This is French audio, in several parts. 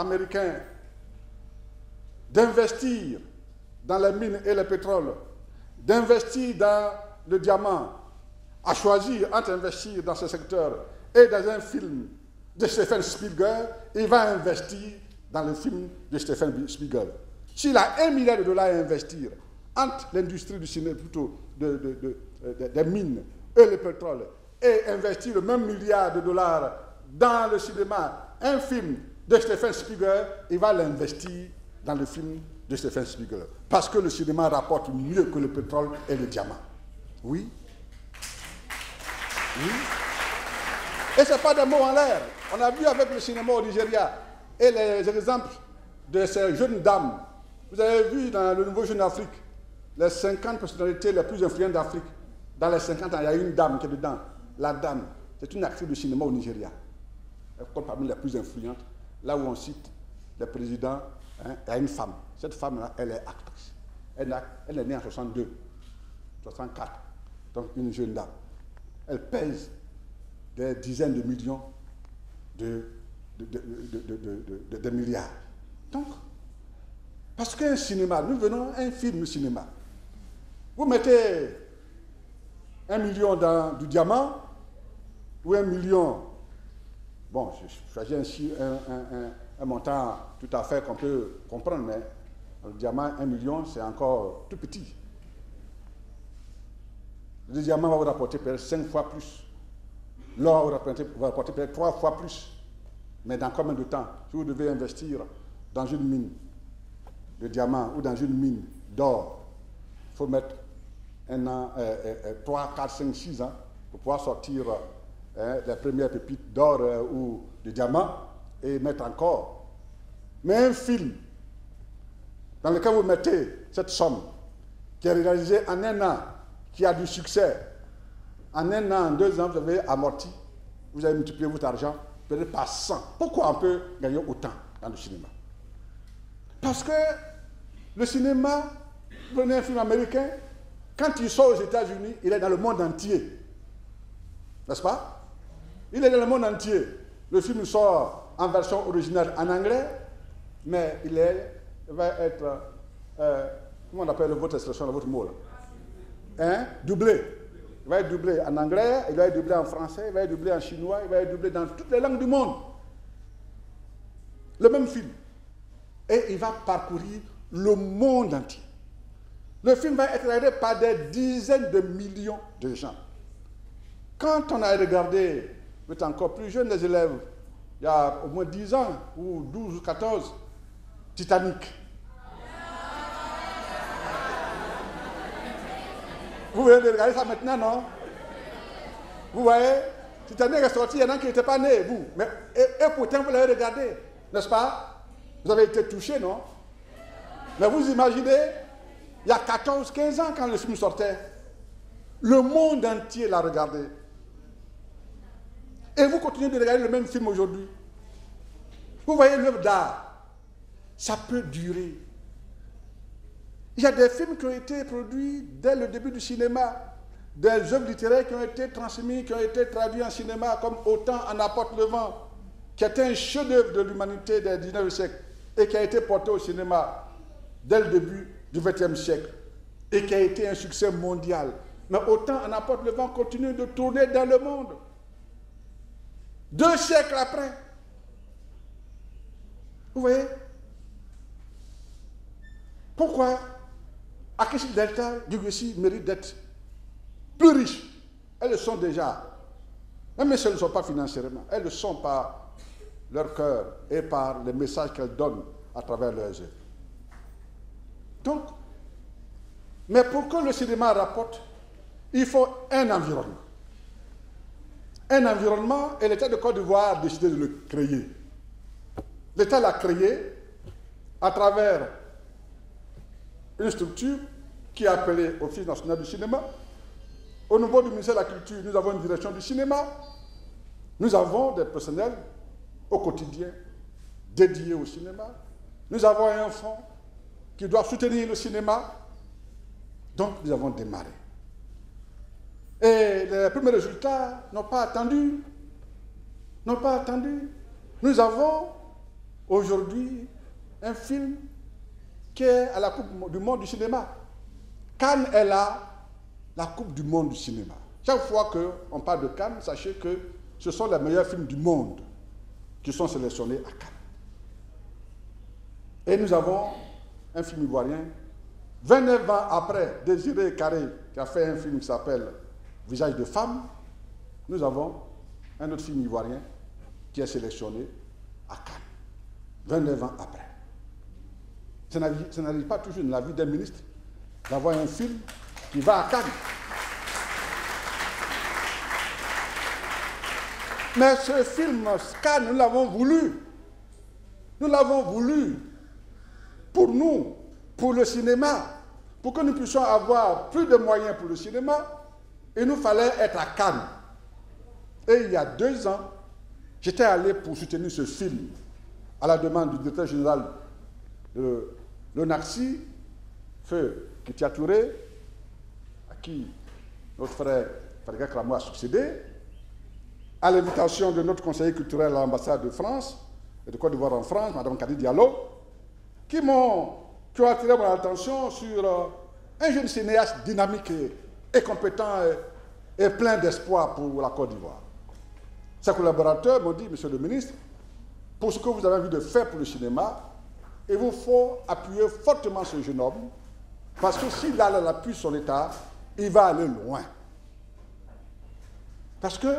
américain d'investir dans les mines et le pétrole, d'investir dans le diamant, a choisi entre investir dans ce secteur et dans un film de Steven Spielberg, il va investir dans le film de Steven Spielberg. S'il a $1 milliard à investir entre l'industrie du cinéma, plutôt des mines et le pétrole, et investir le même $1 milliard dans le cinéma, un film de Steven Spielberg, il va l'investir dans le film de Steven Spielberg. Parce que le cinéma rapporte mieux que le pétrole et le diamant. Oui. Oui. Et ce n'est pas des mots en l'air. On a vu avec le cinéma au Nigeria et les exemples de ces jeunes dames. Vous avez vu dans le Nouveau Jeune Afrique, les 50 personnalités les plus influentes d'Afrique. Dans les 50 ans, il y a une dame qui est dedans. La dame, c'est une actrice de cinéma au Nigeria. Elle compte parmi les plus influentes. Là où on cite les présidents, il y a une femme. Cette femme-là, elle est actrice. Elle est née en 62, 64. Donc une jeune dame. Elle pèse des dizaines de millions de milliards. Donc, parce qu'un cinéma, nous venons un film cinéma. Vous mettez 1 million dans du diamant ou 1 million, bon, je choisis un montant tout à fait qu'on peut comprendre, mais le diamant, 1 million, c'est encore tout petit. Le diamant va vous rapporter peut-être 5 fois plus. L'or va rapporter peut-être 3 fois plus. Mais dans combien de temps? Si vous devez investir dans une mine de diamant ou dans une mine d'or, il faut mettre 1 an, 3, 4, 5, 6 ans pour pouvoir sortir les premières pépites d'or ou de diamant et mettre encore. Mais un film dans lequel vous mettez cette somme qui est réalisée en 1 an, qui a du succès, en 1 an, en 2 ans, vous avez amorti, vous avez multiplié votre argent, peut-être par 100. Pourquoi on peut gagner autant dans le cinéma? Parce que le cinéma, vous prenez un film américain, quand il sort aux États-Unis, il est dans le monde entier. N'est-ce pas? Il est dans le monde entier. Le film sort en version originale en anglais, mais il va être, comment on appelle votre expression, votre mot là? Doublé. Il va être doublé en anglais, il va être doublé en français, il va être doublé en chinois, il va être doublé dans toutes les langues du monde. Le même film. Et il va parcourir le monde entier. Le film va être regardé par des dizaines de millions de gens. Quand on a regardé, vous êtes encore plus jeune, les élèves, il y a au moins 10 ans, ou 12 ou 14, Titanic. Vous venez de regarder ça maintenant, non? Vous voyez, Titanic est sorti, il y en a qui n'étaient pas nés, vous. Mais, et pourtant, vous l'avez regardé, n'est-ce pas? Vous avez été touché, non? Mais vous imaginez, il y a 14, 15 ans, quand le film sortait, le monde entier l'a regardé. Et vous continuez de regarder le même film aujourd'hui. Vous voyez l'œuvre d'art. Ça peut durer. Il y a des films qui ont été produits dès le début du cinéma, des œuvres littéraires qui ont été transmises, qui ont été traduites en cinéma, comme Autant en apporte le vent, qui était un chef-d'œuvre de l'humanité du 19e siècle et qui a été porté au cinéma dès le début du 20e siècle et qui a été un succès mondial. Mais Autant en apporte le vent continue de tourner dans le monde. 2 siècles après. Vous voyez? Pourquoi Akechi Delta du Gressi mérite d'être plus riches? Elles le sont déjà. Même si elles ne sont pas financièrement, elles le sont par leur cœur et par les messages qu'elles donnent à travers leurs œuvres. Donc, mais pour que le cinéma rapporte, il faut un environnement. Un environnement, et l'État de Côte d'Ivoire a décidé de le créer. L'État l'a créé à travers une structure qui est appelée Office national du cinéma. Au niveau du ministère de la Culture, nous avons une direction du cinéma. Nous avons des personnels au quotidien dédiés au cinéma. Nous avons un fonds qui doit soutenir le cinéma. Donc, nous avons démarré. Et les premiers résultats n'ont pas attendu. Nous avons, aujourd'hui un film qui est à la Coupe du monde du cinéma. Cannes est là, la Coupe du monde du cinéma. Chaque fois qu'on parle de Cannes, sachez que ce sont les meilleurs films du monde qui sont sélectionnés à Cannes. Et nous avons un film ivoirien, 29 ans après, Désiré Carré, qui a fait un film qui s'appelle Visage de femme, nous avons un autre film ivoirien qui est sélectionné à Cannes, 29 ans après. Ça n'arrive pas toujours dans la vie d'un ministre d'avoir un film qui va à Cannes. Mais ce film, Cannes, nous l'avons voulu. Nous l'avons voulu pour nous, pour le cinéma, pour que nous puissions avoir plus de moyens pour le cinéma. Il nous fallait être à Cannes. Et il y a 2 ans, j'étais allé pour soutenir ce film à la demande du directeur général de l'ONACSI, Feu Kitia Touré, à qui notre frère Frédéric Cramo a succédé, à l'invitation de notre conseiller culturel à l'ambassade de France et de Côte d'Ivoire en France, Mme Kadi Diallo, qui ont attiré mon attention sur un jeune cinéaste dynamique et compétent et plein d'espoir pour la Côte d'Ivoire. Ses collaborateurs m'ont dit, monsieur le ministre, pour ce que vous avez envie de faire pour le cinéma, il vous faut appuyer fortement ce jeune homme, parce que s'il a l'appui de son État, il va aller loin. Parce que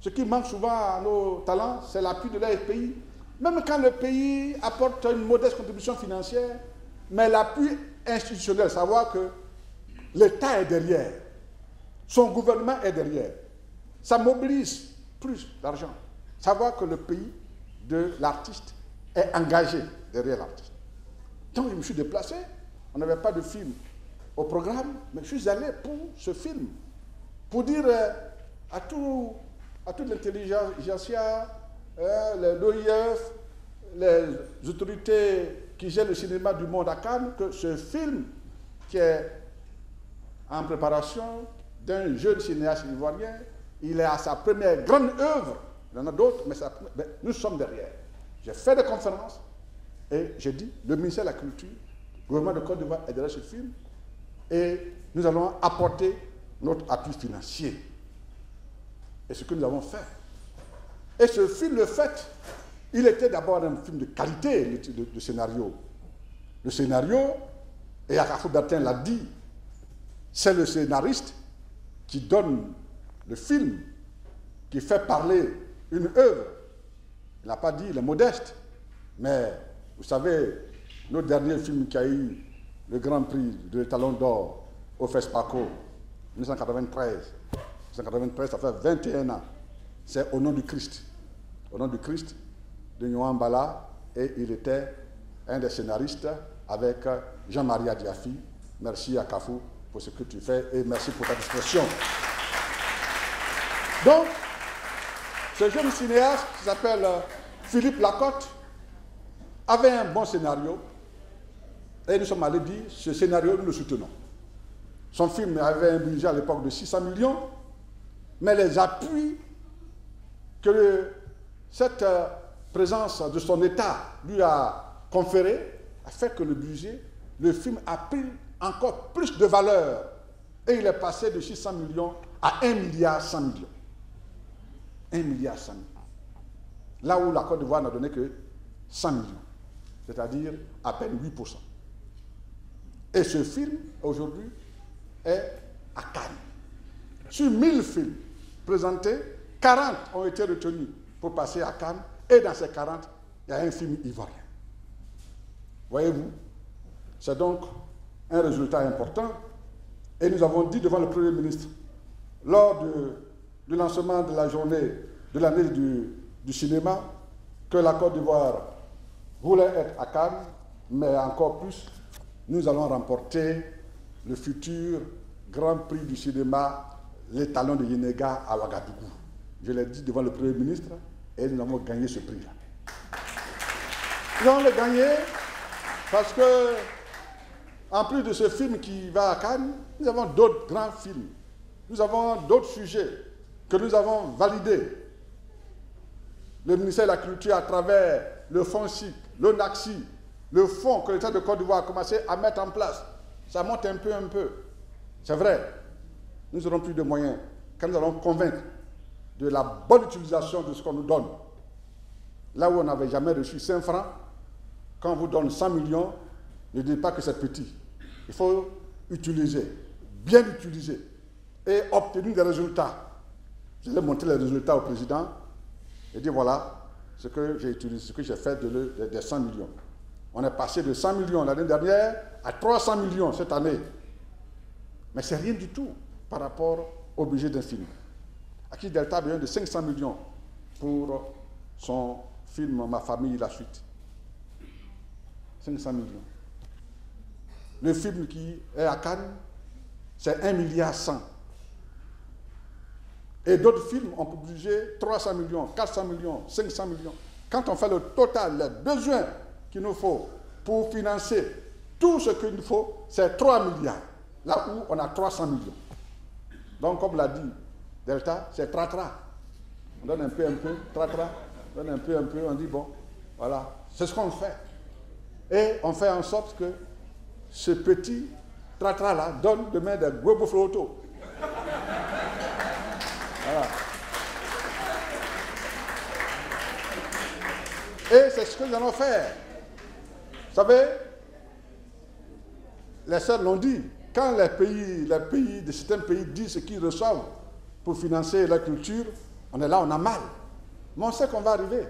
ce qui manque souvent à nos talents, c'est l'appui de leur pays. Même quand le pays apporte une modeste contribution financière, mais l'appui institutionnel, savoir que l'État est derrière, son gouvernement est derrière, ça mobilise plus d'argent. Savoir que le pays de l'artiste est engagé derrière l'artiste. Donc je me suis déplacé, on n'avait pas de film au programme, mais je suis allé pour ce film, pour dire à toute l'intelligentsia, l'OIF, les autorités qui gèrent le cinéma du monde à Cannes, que ce film qui est en préparation d'un jeune cinéaste ivoirien, il est à sa première grande œuvre. Il y en a d'autres, mais nous sommes derrière. J'ai fait des conférences et j'ai dit, le ministère de la Culture, le gouvernement de Côte d'Ivoire est derrière ce film et nous allons apporter notre appui financier. Et ce que nous avons fait. Et ce film, le fait, il était d'abord un film de qualité, le scénario. Le scénario, et Akafo Bertin l'a dit, c'est le scénariste qui donne le film, qui fait parler une œuvre. Il n'a pas dit, il est modeste, mais vous savez, notre dernier film qui a eu le Grand Prix de l'Étalon d'Or au FESPACO, 1993, ça fait 21 ans, c'est Au nom du Christ. Au nom du Christ, de Nyoan Bala, et il était un des scénaristes avec Jean-Marie Diafi. Merci à Kafou pour ce que tu fais et merci pour ta discrétion. Donc, ce jeune cinéaste qui s'appelle Philippe Lacotte avait un bon scénario et nous sommes allés dire, ce scénario, nous le soutenons. Son film avait un budget à l'époque de 600 millions, mais les appuis que cette présence de son État lui a conféré a fait que le budget, le film a pris encore plus de valeur et il est passé de 600 millions à 1 milliard 100 millions. 1 milliard 100 millions. Là où la Côte d'Ivoire n'a donné que 100 millions, c'est-à-dire à peine 8%. Et ce film, aujourd'hui, est à Cannes. Sur 1000 films présentés, 40 ont été retenus pour passer à Cannes, et dans ces 40, il y a un film ivoirien. Voyez-vous, c'est donc un résultat important. Et nous avons dit devant le Premier ministre, lors du lancement de la journée de l'année du cinéma, que la Côte d'Ivoire voulait être à Cannes, mais encore plus, nous allons remporter le futur Grand Prix du cinéma, les talons de Yenega à Ouagadougou. Je l'ai dit devant le Premier ministre et nous avons gagné ce prix-là. Nous allons le gagner parce que, en plus de ce film qui va à Cannes, nous avons d'autres grands films. Nous avons d'autres sujets que nous avons validés. Le ministère de la Culture, à travers le fonds SIC, le NACSI, le fonds que l'État de Côte d'Ivoire a commencé à mettre en place, ça monte un peu. C'est vrai, nous n'aurons plus de moyens quand nous allons convaincre de la bonne utilisation de ce qu'on nous donne. Là où on n'avait jamais reçu 5 francs, quand on vous donne 100 millions, ne dites pas que c'est petit. Il faut utiliser, bien utiliser et obtenir des résultats. Je vais montrer les résultats au président et dire voilà ce que j'ai utilisé, ce que j'ai fait des 100 millions. On est passé de 100 millions l'année dernière à 300 millions cette année. Mais c'est rien du tout par rapport au budget d'un film. Aki Delta a besoin de 500 millions pour son film Ma famille, la suite. 500 millions. Le film qui est à Cannes, c'est 1,1 milliard. Et d'autres films ont pour budget 300 millions, 400 millions, 500 millions. Quand on fait le total, les besoins qu'il nous faut pour financer tout ce qu'il nous faut, c'est 3 milliards. Là où on a 300 millions. Donc, comme l'a dit Delta, c'est tra-tra. On donne un peu, tra-tra. On donne un peu, on dit bon, voilà. C'est ce qu'on fait. Et on fait en sorte que ce petit tra-tra-là donne demain des gros bouffles auto. Voilà. Et c'est ce que nous allons faire. Vous savez, les sœurs l'ont dit, quand de certains pays disent ce qu'ils reçoivent pour financer la culture, on est là, on a mal. Mais on sait qu'on va arriver.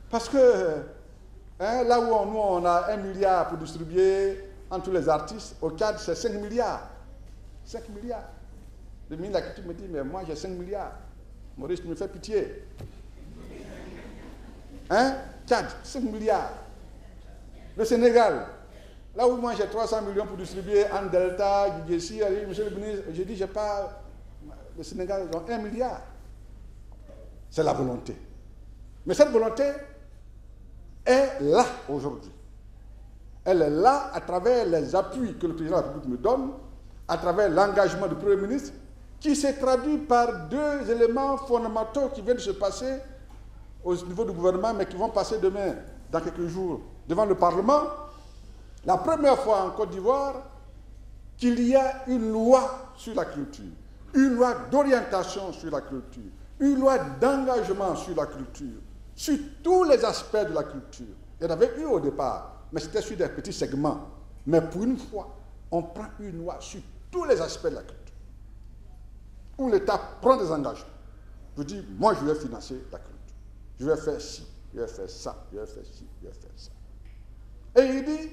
Parce que là où nous, on a 1 milliard pour distribuer entre tous les artistes, au Tchad, c'est 5 milliards. 5 milliards. Le ministre de la Culture me dit, mais moi j'ai 5 milliards. Maurice, tu me fais pitié. Tchad, 5 milliards. Le Sénégal, là où moi j'ai 300 millions pour distribuer en Delta, Guigui, monsieur le ministre, j'ai dit, j'ai pas. Le Sénégal, ils ont 1 milliard. C'est la volonté. Mais cette volonté est là aujourd'hui. Elle est là à travers les appuis que le président de la République me donne, à travers l'engagement du Premier ministre, qui s'est traduit par 2 éléments fondamentaux qui viennent de se passer au niveau du gouvernement, mais qui vont passer demain, dans quelques jours, devant le Parlement. La première fois en Côte d'Ivoire qu'il y a une loi sur la culture, une loi d'orientation sur la culture, une loi d'engagement sur la culture, sur tous les aspects de la culture. Il y en avait eu au départ, mais c'était sur des petits segments. Mais pour une fois, on prend une loi sur tous les aspects de la culture, où l'État prend des engagements. Je dis, moi je vais financer la culture. Je vais faire ci, je vais faire ça, je vais faire ci, je vais faire ça. Et il dit,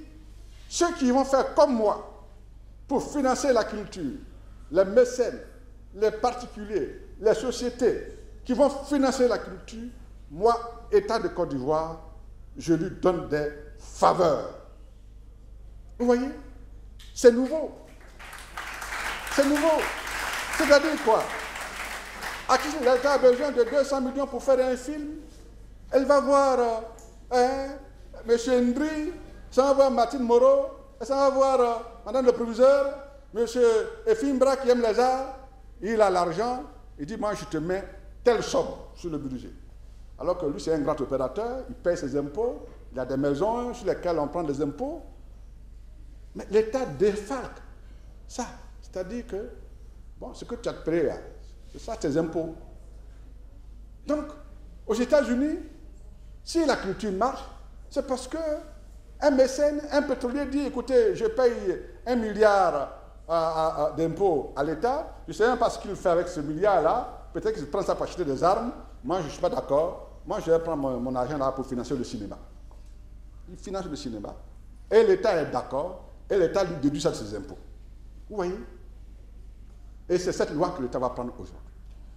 ceux qui vont faire comme moi pour financer la culture, les mécènes, les particuliers, les sociétés qui vont financer la culture, moi, État de Côte d'Ivoire, je lui donne des faveurs. Vous voyez? C'est nouveau. C'est nouveau. C'est-à-dire quoi? Aki Delta a besoin de 200 millions pour faire un film. Elle va voir M. Ndri, ça va voir Martine Moreau, ça va voir Madame le Proviseur, M. Efimbra qui aime les arts. Il a l'argent, il dit, moi je te mets telle somme sur le budget. Alors que lui c'est un grand opérateur, il paye ses impôts, il a des maisons sur lesquelles on prend des impôts. Mais l'État défalque ça. C'est-à-dire que, bon, ce que tu as payé là, c'est ça tes impôts. Donc, aux États-Unis, si la culture marche, c'est parce qu'un mécène, un pétrolier dit, écoutez, je paye 1 milliard d'impôts à l'État, je ne sais même pas ce qu'il fait avec ce milliard-là, peut-être qu'il prend ça pour acheter des armes, moi je ne suis pas d'accord, moi je vais prendre mon argent là pour financer le cinéma. Il finance le cinéma, et l'État est d'accord, et l'État lui déduit ça de ses impôts. Vous voyez? Et c'est cette loi que l'État va prendre aujourd'hui.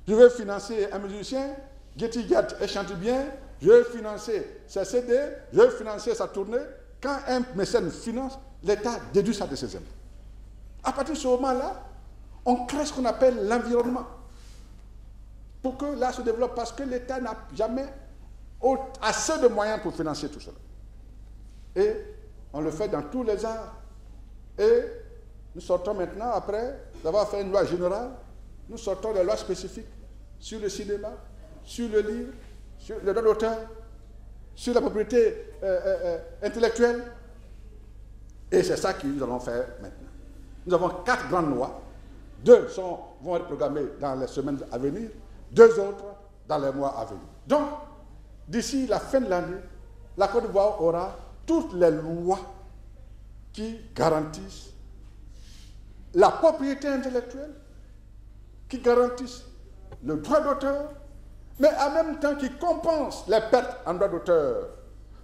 Je vais financer un musicien, Getty Gat et chante bien, je vais financer ses CD, je vais financer sa tournée. Quand un mécène finance, l'État déduit ça de ses impôts. À partir de ce moment-là, on crée ce qu'on appelle l'environnement. Pour que là se développe, parce que l'État n'a jamais assez de moyens pour financer tout cela. Et on le fait dans tous les arts. Et nous sortons maintenant, après d'avoir fait une loi générale, nous sortons des lois spécifiques sur le cinéma, sur le livre, sur le droit d'auteur, sur la propriété intellectuelle. Et c'est ça que nous allons faire maintenant. Nous avons 4 grandes lois. 2 vont être programmées dans les semaines à venir, 2 autres dans les mois à venir. Donc, d'ici la fin de l'année, la Côte d'Ivoire aura toutes les lois qui garantissent la propriété intellectuelle, qui garantissent le droit d'auteur, mais en même temps qui compensent les pertes en droit d'auteur.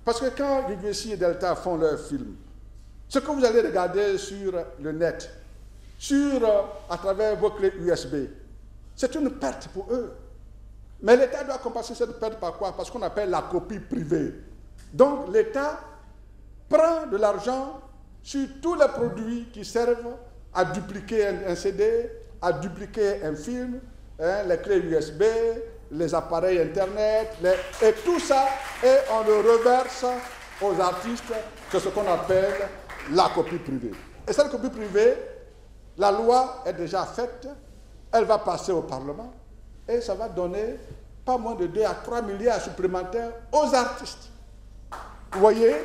Parce que quand UBC et Delta font leurs films, ce que vous allez regarder sur le net, à travers vos clés USB, c'est une perte pour eux. Mais l'État doit compenser cette perte par quoi? Parce qu'on appelle la copie privée. Donc l'État prend de l'argent sur tous les produits qui servent à dupliquer un CD, à dupliquer un film, les clés USB, les appareils Internet, et tout ça, et on le reverse aux artistes, c'est ce qu'on appelle la copie privée. Et cette copie privée, la loi est déjà faite, elle va passer au Parlement, et ça va donner pas moins de 2 à 3 milliards supplémentaires aux artistes. Vous voyez?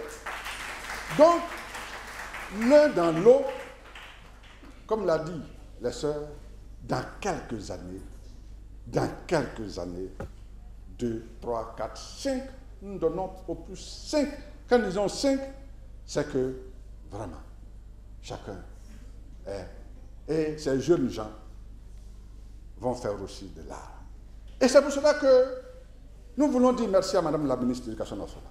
Donc, l'un dans l'autre, comme l'a dit les sœurs, dans quelques années, 2, 3, 4, 5, nous donnons au plus 5. Quand nous disons 5, c'est que vraiment, chacun est. Et ces jeunes gens vont faire aussi de l'art. Et c'est pour cela que nous voulons dire merci à Madame la ministre de l'Éducation nationale.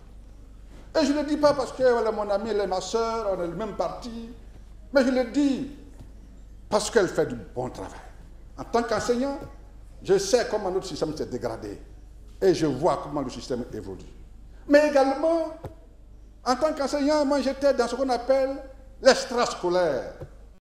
Et je ne le dis pas parce qu'elle est mon amie, elle est ma soeur, on est le même parti, mais je le dis parce qu'elle fait du bon travail. En tant qu'enseignant, je sais comment notre système s'est dégradé et je vois comment le système évolue. Mais également, en tant qu'enseignant, moi j'étais dans ce qu'on appelle l'extrascolaire.